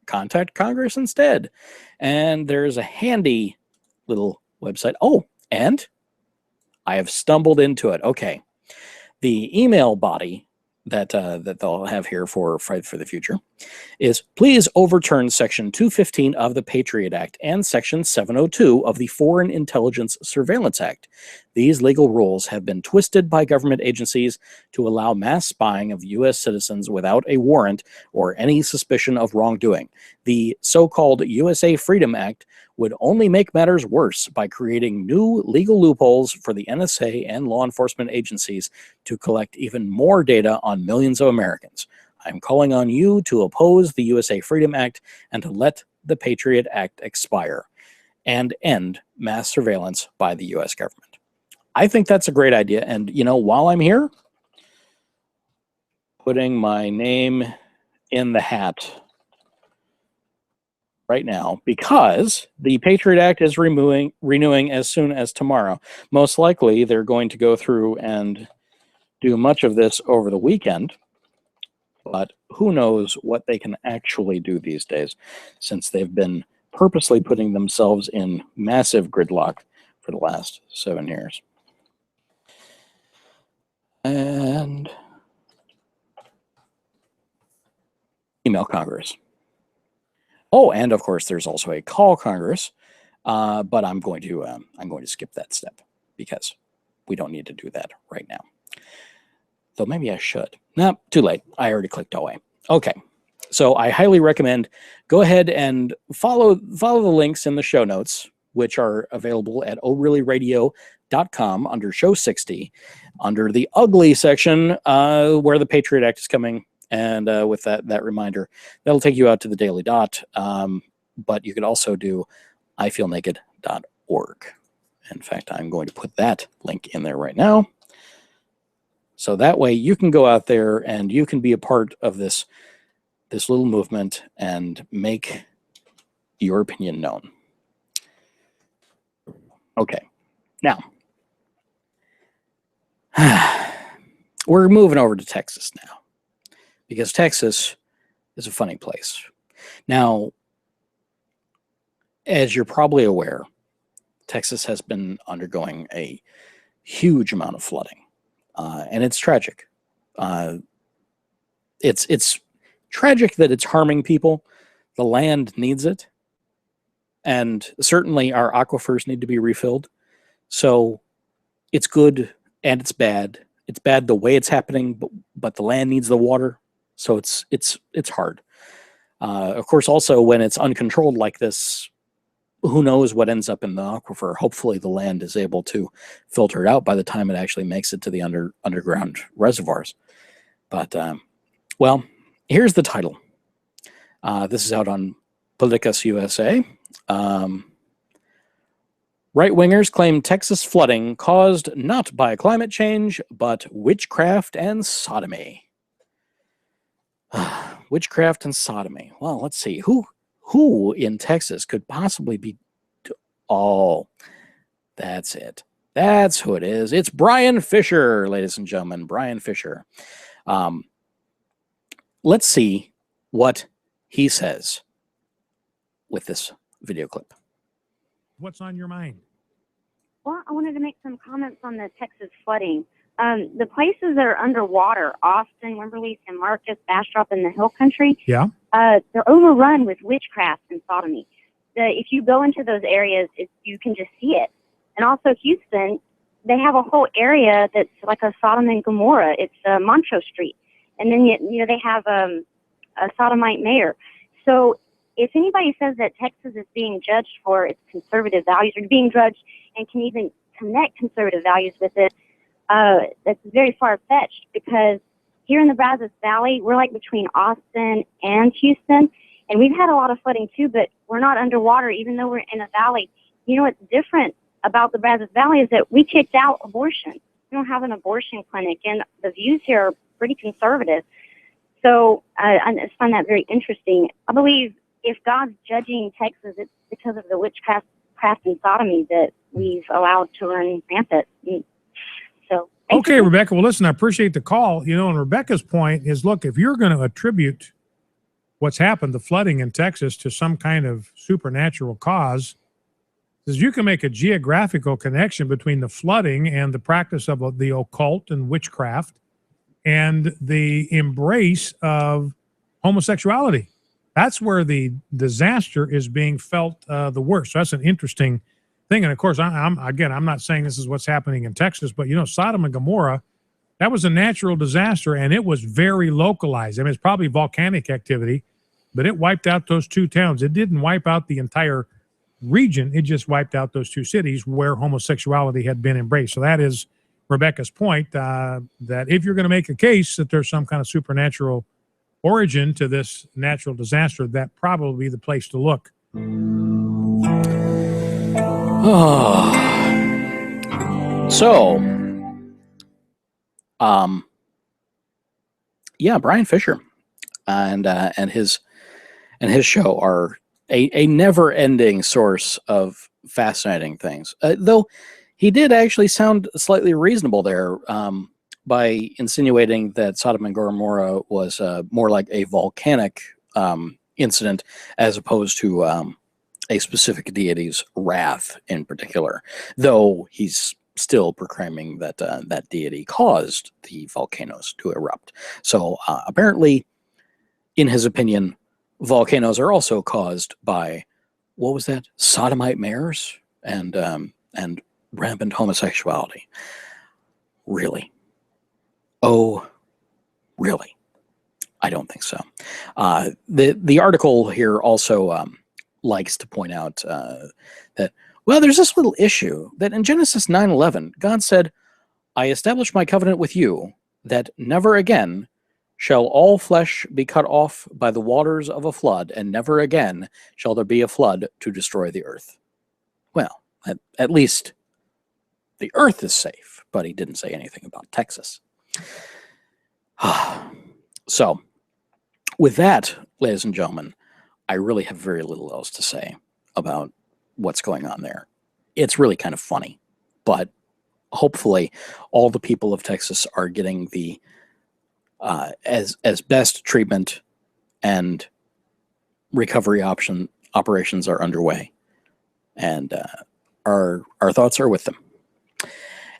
Contact Congress instead. And there's a handy little website. Oh, and I have stumbled into it. Okay. The email body that they'll have here for Fight for the Future is, please overturn Section 215 of the Patriot Act and Section 702 of the Foreign Intelligence Surveillance Act. These legal rules have been twisted by government agencies to allow mass spying of U.S. citizens without a warrant or any suspicion of wrongdoing. The so-called USA Freedom Act would only make matters worse by creating new legal loopholes for the NSA and law enforcement agencies to collect even more data on millions of Americans. I'm calling on you to oppose the USA Freedom Act and to let the Patriot Act expire and end mass surveillance by the U.S. government. I think that's a great idea. And, you know, while I'm here, putting my name in the hat right now, because the Patriot Act is renewing as soon as tomorrow. Most likely, they're going to go through and do much of this over the weekend, but who knows what they can actually do these days, since they've been purposely putting themselves in massive gridlock for the last 7 years. And email Congress. Oh, and of course, there's also a call Congress, but I'm going to skip that step because we don't need to do that right now. Though maybe I should. No, too late. I already clicked away. Okay, so I highly recommend go ahead and follow the links in the show notes, which are available at orlyradiopodcast.com under show 60, under the ugly section where the Patriot Act is coming, And with that reminder, that'll take you out to the Daily Dot. But you could also do ifeelnaked.org. In fact, I'm going to put that link in there right now. So that way you can go out there and you can be a part of this little movement and make your opinion known. Okay. Now, we're moving over to Texas now, because Texas is a funny place. Now, as you're probably aware, Texas has been undergoing a huge amount of flooding, and it's tragic. It's tragic that it's harming people. The land needs it, and certainly our aquifers need to be refilled. So it's good and it's bad. It's bad the way it's happening, but the land needs the water, so it's hard. Of course, also when it's uncontrolled like this, who knows what ends up in the aquifer? Hopefully the land is able to filter it out by the time it actually makes it to the underground reservoirs. But, well, here's the title. This is out on Politicus USA. Right-wingers claim Texas flooding caused not by climate change, but witchcraft and sodomy. Witchcraft and sodomy. Well, let's see. Who in Texas could possibly be... Oh, that's it. That's who it is. It's Brian Fisher, ladies and gentlemen. Brian Fisher. Let's see what he says with this video clip. What's on your mind? Well, I wanted to make some comments on the Texas flooding. The places that are underwater, Austin, Wimberley, San Marcos, Bastrop, and the Hill Country, Yeah. They're overrun with witchcraft and sodomy. If you go into those areas, you can just see it. And also Houston, they have a whole area that's like a Sodom and Gomorrah. It's Montrose Street. And then, they have a sodomite mayor. So if anybody says that Texas is being judged for its conservative values, or being judged and can even connect conservative values with it, that's very far-fetched, because here in the Brazos Valley, we're like between Austin and Houston, and we've had a lot of flooding too, but we're not underwater even though we're in a valley. You know what's different about the Brazos Valley is that we kicked out abortion. We don't have an abortion clinic, and the views here are pretty conservative. So I just find that very interesting. I believe if God's judging Texas, it's because of the witchcraft and sodomy that we've allowed to run rampant. So, okay, Rebecca. Well, listen, I appreciate the call. And Rebecca's point is, look, if you're going to attribute what's happened, the flooding in Texas, to some kind of supernatural cause, is you can make a geographical connection between the flooding and the practice of the occult and witchcraft and the embrace of homosexuality. That's where the disaster is being felt the worst. So that's an interesting thing. And of course, I'm not saying this is what's happening in Texas, but Sodom and Gomorrah, that was a natural disaster, and it was very localized. I mean, it's probably volcanic activity, but it wiped out those two towns. It didn't wipe out the entire region. It just wiped out those two cities where homosexuality had been embraced. So that is Rebecca's point, that if you're going to make a case that there's some kind of supernatural origin to this natural disaster, that probably be the place to look. So, yeah, Brian Fisher and his show are a never-ending source of fascinating things. Though he did actually sound slightly reasonable there, by insinuating that Sodom and Gomorrah was more like a volcanic incident as opposed to a specific deity's wrath in particular, though he's still proclaiming that that deity caused the volcanoes to erupt. So apparently, in his opinion, volcanoes are also caused by, what was that, sodomite mayors and rampant homosexuality. Really? Oh, really? I don't think so. The article here also likes to point out that, well, there's this little issue that in Genesis 9:11, God said, "I establish my covenant with you that never again shall all flesh be cut off by the waters of a flood, and never again shall there be a flood to destroy the earth. Well, at least the earth is safe, but he didn't say anything about Texas. So, with that, ladies and gentlemen, I really have very little else to say about what's going on there. It's really kind of funny, but hopefully all the people of Texas are getting the as best treatment, and recovery operations are underway, and our thoughts are with them.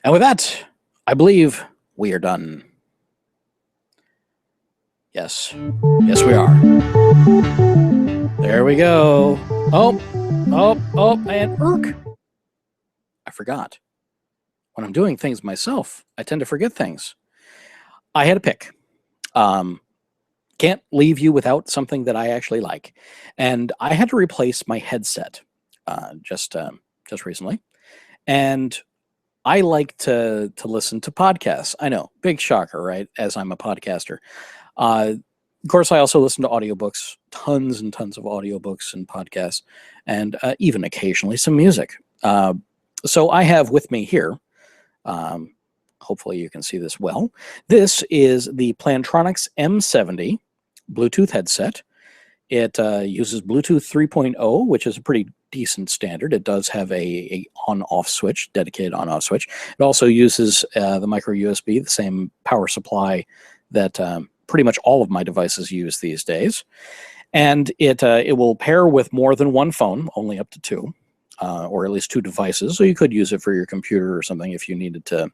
And with that, I believe we are done. Yes, we are. There we go. Oh, and irk. I forgot. When I'm doing things myself, I tend to forget things. I had a pick. Can't leave you without something that I actually like. And I had to replace my headset just recently. And I like to listen to podcasts. I know, big shocker, right? As I'm a podcaster. Of course, I also listen to audiobooks, tons and tons of audiobooks and podcasts, and even occasionally some music. So I have with me here, hopefully you can see this well, this is the Plantronics M70 Bluetooth headset. It uses Bluetooth 3.0, which is a pretty decent standard. It does have a on-off switch, dedicated on-off switch. It also uses the micro USB, the same power supply that pretty much all of my devices use these days. And it will pair with more than one phone, only up to two, or at least two devices. So you could use it for your computer or something if you needed to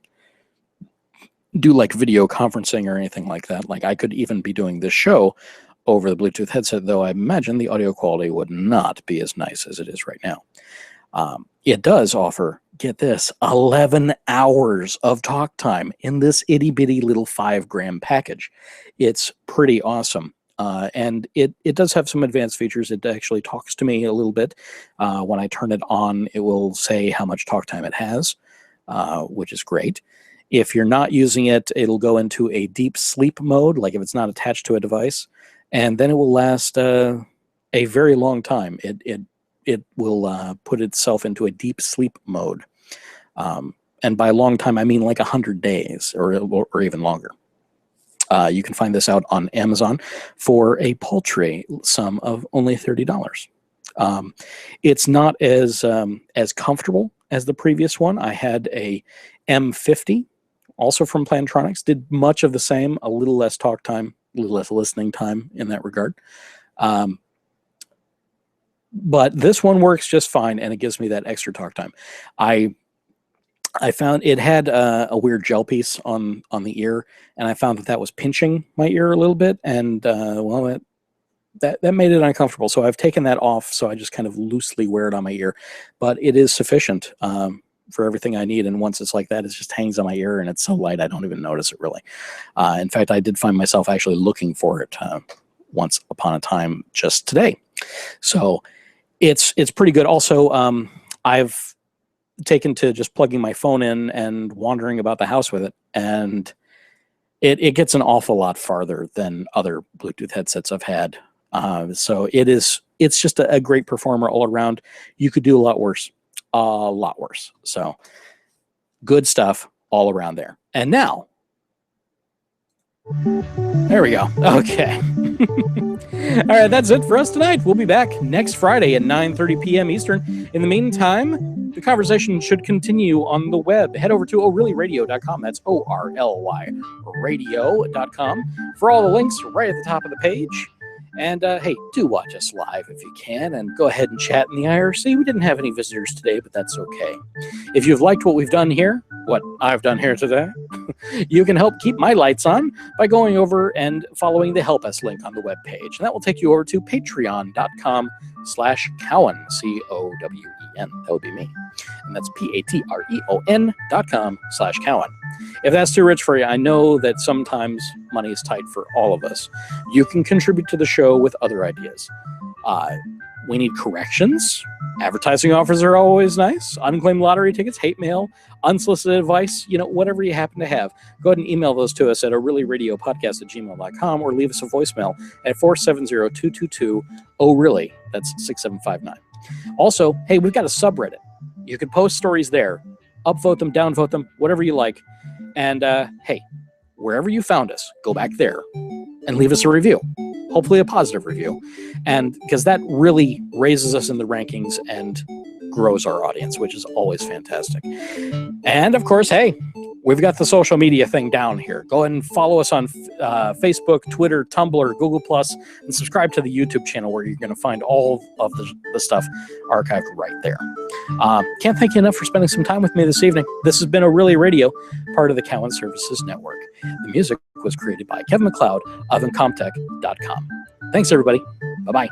do like video conferencing or anything like that. Like I could even be doing this show over the Bluetooth headset, though I imagine the audio quality would not be as nice as it is right now. It does offer, get this, 11 hours of talk time in this itty-bitty little 5-gram package. It's pretty awesome. And it does have some advanced features. It actually talks to me a little bit. When I turn it on, it will say how much talk time it has, which is great. If you're not using it, it'll go into a deep sleep mode, like if it's not attached to a device, and then it will last a very long time. It will put itself into a deep sleep mode. And by a long time, I mean like 100 days or even longer. You can find this out on Amazon for a paltry sum of only $30. It's not as comfortable as the previous one. I had a M50, also from Plantronics, did much of the same, a little less talk time, a little less listening time in that regard. But this one works just fine, and it gives me that extra talk time. I found it had a weird gel piece on the ear, and I found that was pinching my ear a little bit, and well, that made it uncomfortable. So I've taken that off, so I just kind of loosely wear it on my ear. But it is sufficient for everything I need, and once it's like that, it just hangs on my ear, and it's so light I don't even notice it really. In fact, I did find myself actually looking for it once upon a time just today. So it's pretty good. Also, I've taken to just plugging my phone in and wandering about the house with it, and it gets an awful lot farther than other Bluetooth headsets I've had. So it's just a great performer all around. You could do a lot worse. So good stuff all around there. And now, there we go. Okay. All right, that's it for us tonight. We'll be back next Friday at 9:30 p.m. Eastern. In the meantime, the conversation should continue on the web. Head over to orlyrradio.com. That's ORLY radio.com for all the links right at the top of the page. And hey, do watch us live if you can, and go ahead and chat in the IRC. We didn't have any visitors today, but that's okay. If you've liked what we've done here, what I've done here today, you can help keep my lights on by going over and following the Help Us link on the webpage. And that will take you over to patreon.com/Cowen, C-O-W-E-N. That would be me. And that's patreon.com/Cowen. If that's too rich for you, I know that sometimes money is tight for all of us. You can contribute to the show with other ideas. We need corrections. Advertising offers are always nice. Unclaimed lottery tickets, hate mail, unsolicited advice, whatever you happen to have. Go ahead and email those to us at orlyradiopodcast@gmail.com or leave us a voicemail at 470-222-ORly. That's 6759. Also, hey, we've got a subreddit. You can post stories there. Upvote them, downvote them, whatever you like. And hey, wherever you found us, go back there and leave us a review. Hopefully a positive review. And because that really raises us in the rankings and grows our audience, which is always fantastic. And of course, hey, we've got the social media thing down here. Go ahead and follow us on Facebook, Twitter, Tumblr, Google+, and subscribe to the YouTube channel where you're going to find all of the stuff archived right there. Can't thank you enough for spending some time with me this evening. This has been ORly Radio, part of the Cowen Services Network. The music was created by Kevin MacLeod of Incomtech.com. Thanks, everybody. Bye-bye.